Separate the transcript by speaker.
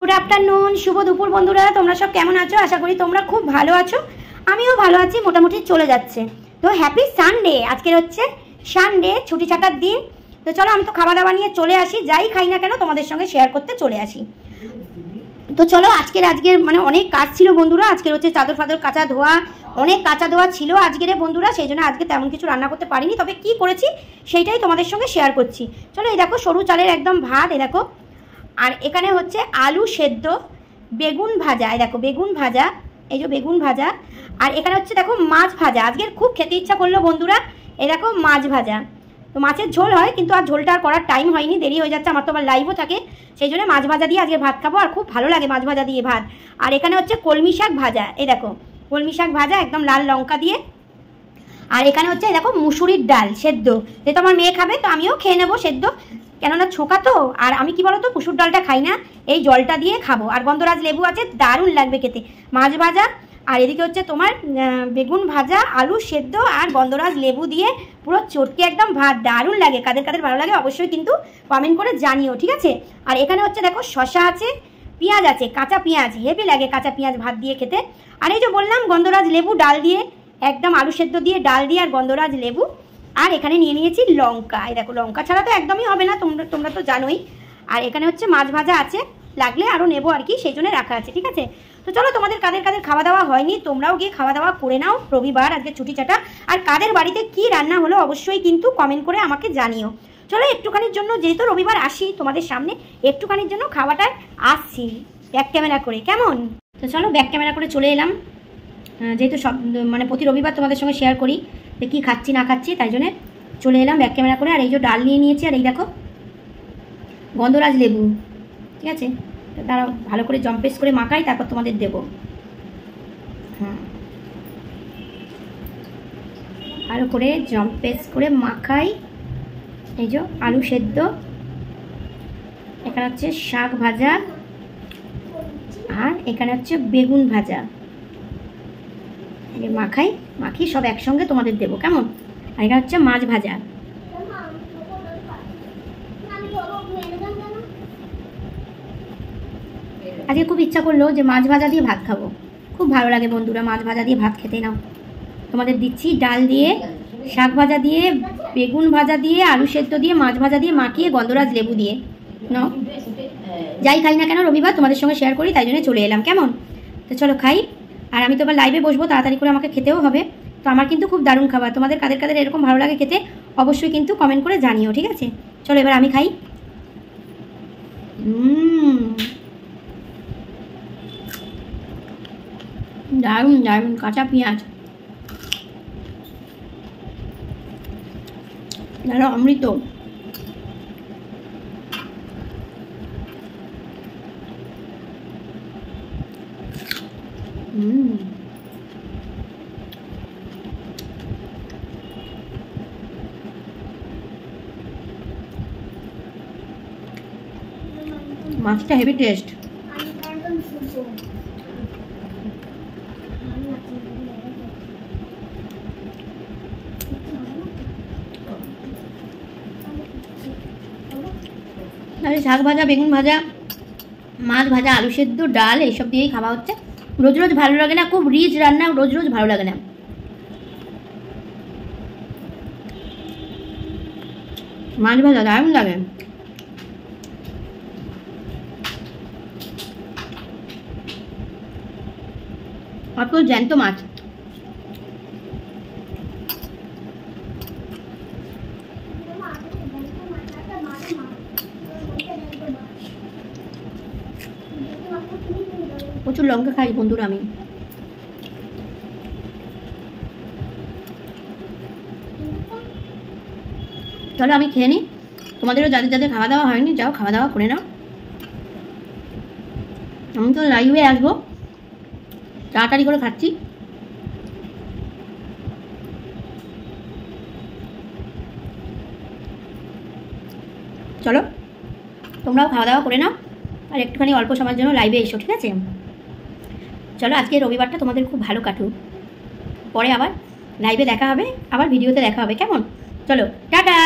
Speaker 1: Good afternoon, শুভ দুপুর বন্ধুরা। তোমরা সব কেমন আছো? আশা করি তোমরা খুব ভালো আছো। আমিও ভালো আছি, মোটামুটি চলে যাচ্ছে। তো হ্যাপি সানডে। আজকের হচ্ছে সানডে, ছুটি ছাটার দিন। তো চলো, আমি তো খাওয়া দাওয়া নিয়ে চলে আসি, যাই খাই না কেন তোমাদের সঙ্গে শেয়ার করতে চলে আসি। তো চলো, আজকের মানে অনেক কাজ ছিল বন্ধুরা। আজকের হচ্ছে চাদর ফাদর কাচা ধোয়া, অনেক কাচা ধোয়া ছিল আজকের বন্ধুরা, সেই জন্য আজকে তেমন কিছু রান্না করতে পারিনি। তবে কি করেছি সেইটাই তোমাদের সঙ্গে শেয়ার করছি। চলো, এই দেখো সরু চালের একদম ভাত, এই দেখো। আর এখানে হচ্ছে আলু সেদ্ধ, বেগুন ভাজা, এই দেখো বেগুন ভাজা, এই যে বেগুন ভাজা। আর এখানে হচ্ছে দেখো মাছ ভাজা। আজকের খুব খেতে ইচ্ছা করলো বন্ধুরা, এই দেখো মাছ ভাজা। তো মাছের ঝোল হয়, কিন্তু আর ঝোলটা আর করার টাইম হয়নি, দেরি হয়ে যাচ্ছে। আমার তো আবার লাইভও থাকে, সেই জন্য মাছ ভাজা দিয়ে আজকে ভাত খাবো। আর খুব ভালো লাগে মাছ ভাজা দিয়ে ভাত। আর এখানে হচ্ছে কলমি শাক ভাজা, এই দেখো কলমি শাক ভাজা একদম লাল লঙ্কা দিয়ে। আর এখানে হচ্ছে এই দেখো মুসুরির ডাল সেদ্ধ, যেহেতু আমার মেয়ে খাবে তো আমিও খেয়ে নেবো সেদ্ধ, কেননা ছোকা তো। আর আমি কি বলতো, মুসুর ডালটা খাই না, এই জলটা দিয়ে খাবো। আর গন্ধরাজ লেবু আছে, দারুণ লাগবে খেতে। মাছ ভাজা, আর এদিকে হচ্ছে তোমার বেগুন ভাজা, আলু সেদ্ধ, আর গন্ধরাজ লেবু দিয়ে পুরো চটকে একদম ভাত, দারুণ লাগে। কাদের কাদের ভালো লাগে অবশ্যই কিন্তু কমেন্ট করে জানিও, ঠিক আছে? আর এখানে হচ্ছে দেখো শশা আছে, পেঁয়াজ আছে, কাঁচা পেঁয়াজ, হেভি লাগে কাঁচা পেঁয়াজ ভাত দিয়ে খেতে। আর এই যে বললাম গন্ধরাজ লেবু, ডাল দিয়ে একদম, আলু সেদ্ধ দিয়ে ডাল দিয়ে আর গন্ধরাজ লেবু। আর এখানে নিয়ে নিয়েছি লঙ্কা, এই দেখো লঙ্কা ছাড়া তো একদমই হবে না, তোমরা তো জানোই। আর এখানে হচ্ছে মাছ ভাজা আছে, লাগলে আরও নেবো আর কি, সেই জন্য রাখা আছে, ঠিক আছে? তো চলো, তোমাদের কাদের কাদের খাওয়া দাওয়া হয়নি তোমরাও গিয়ে খাওয়া দাওয়া করে নাও, রবিবার আজকে ছুটি ছাটা। আর কাদের বাড়িতে কি রান্না হলো অবশ্যই কিন্তু কমেন্ট করে আমাকে জানিও। চলো, একটুখানির জন্য, যেহেতু রবিবার আসি তোমাদের সামনে, একটুখানির জন্য খাওয়াটায় আসছি ব্যাক ক্যামেরা করে, কেমন? তো চলো ব্যাক ক্যামেরা করে চলে এলাম, যেহেতু সব মানে প্রতি রবিবার তোমাদের সঙ্গে শেয়ার করি যে কী খাচ্ছি না খাচ্ছি, তাই জন্যে চলে এলাম ব্যাক ক্যামেরা করে। আর এই যে ডাল নিয়ে নিয়েছি, আর এই দেখো গন্ধরাজ লেবু, ঠিক আছে? তারা ভালো করে জম্পেস করে মাখাই, তারপর তোমাদের দেবো। হ্যাঁ, ভালো করে জম্পেস করে মাখাই। এই যে আলু সেদ্ধ, এখানে হচ্ছে শাক ভাজা, আর এখানে হচ্ছে বেগুন ভাজা। মাখাই, মাখি সব একসঙ্গে তোমাদের দেবো, কেমন? আর এখানে হচ্ছে মাছ ভাজা। আজকে খুব ইচ্ছা করলো যে মাছ ভাজা দিয়ে ভাত খাবো, খুব ভালো লাগে বন্ধুরা মাছ ভাজা দিয়ে ভাত খেতে। নাও তোমাদের দিচ্ছি, ডাল দিয়ে, শাক ভাজা দিয়ে, বেগুন ভাজা দিয়ে, আলু সেদ্ধ দিয়ে, মাছ ভাজা দিয়ে মাখিয়ে গন্ধরাজ লেবু দিয়ে। নাও, যাই খাই না কেন রবিবার তোমাদের সঙ্গে শেয়ার করি, তাই জন্য চলে এলাম, কেমন? তো চলো খাই। আর আমি তো এবার লাইভে বসবো, তাড়াতাড়ি করে আমাকে খেতেও হবে। তো আমার কিন্তু খুব দারুণ খাবার, তোমাদের কাদের কাদের এরকম ভালো লাগে খেতে অবশ্যই কিন্তু কমেন্ট করে জানিও, ঠিক আছে? চলো এবার আমি খাই। দারুণ দারুণ কাঁচা পেঁয়াজ, দারুণ অমৃত। মাছটা হেভি টেস্ট। তাহলে শাক ভাজা, বেগুন ভাজা, মাছ ভাজা, আলু সেদ্ধ, ডাল, এইসব দিয়েই খাওয়া হচ্ছে। রোজ রোজ ভালো লাগে না, খুব রিচ রান্না, রোজ রোজ ভালো লাগে না। মাছ ভাজা দারুণ লাগে। অত জ্যান্ত মাছ। প্রচুর লঙ্কা খাই বন্ধুরা আমি। চলো আমি খেয়ে নিই, তোমাদেরও যাদের যাদের খাওয়া দাওয়া হয়নি যাও খাওয়া দাওয়া করে নাও। আমি তো লাইভে আসবো, তাড়াতাড়ি করে খাচ্ছি। চলো তোমরাও খাওয়া দাওয়া করে নাও, আর একটুখানি অল্প সময়ের জন্য লাইভে এসো, ঠিক আছে? চলো আজকে রবিবারটা তোমাদের খুব ভালো কাটুক, পরে আবার লাইভে দেখা হবে, আবার ভিডিওতে দেখা হবে, কেমন? চলো টাটা।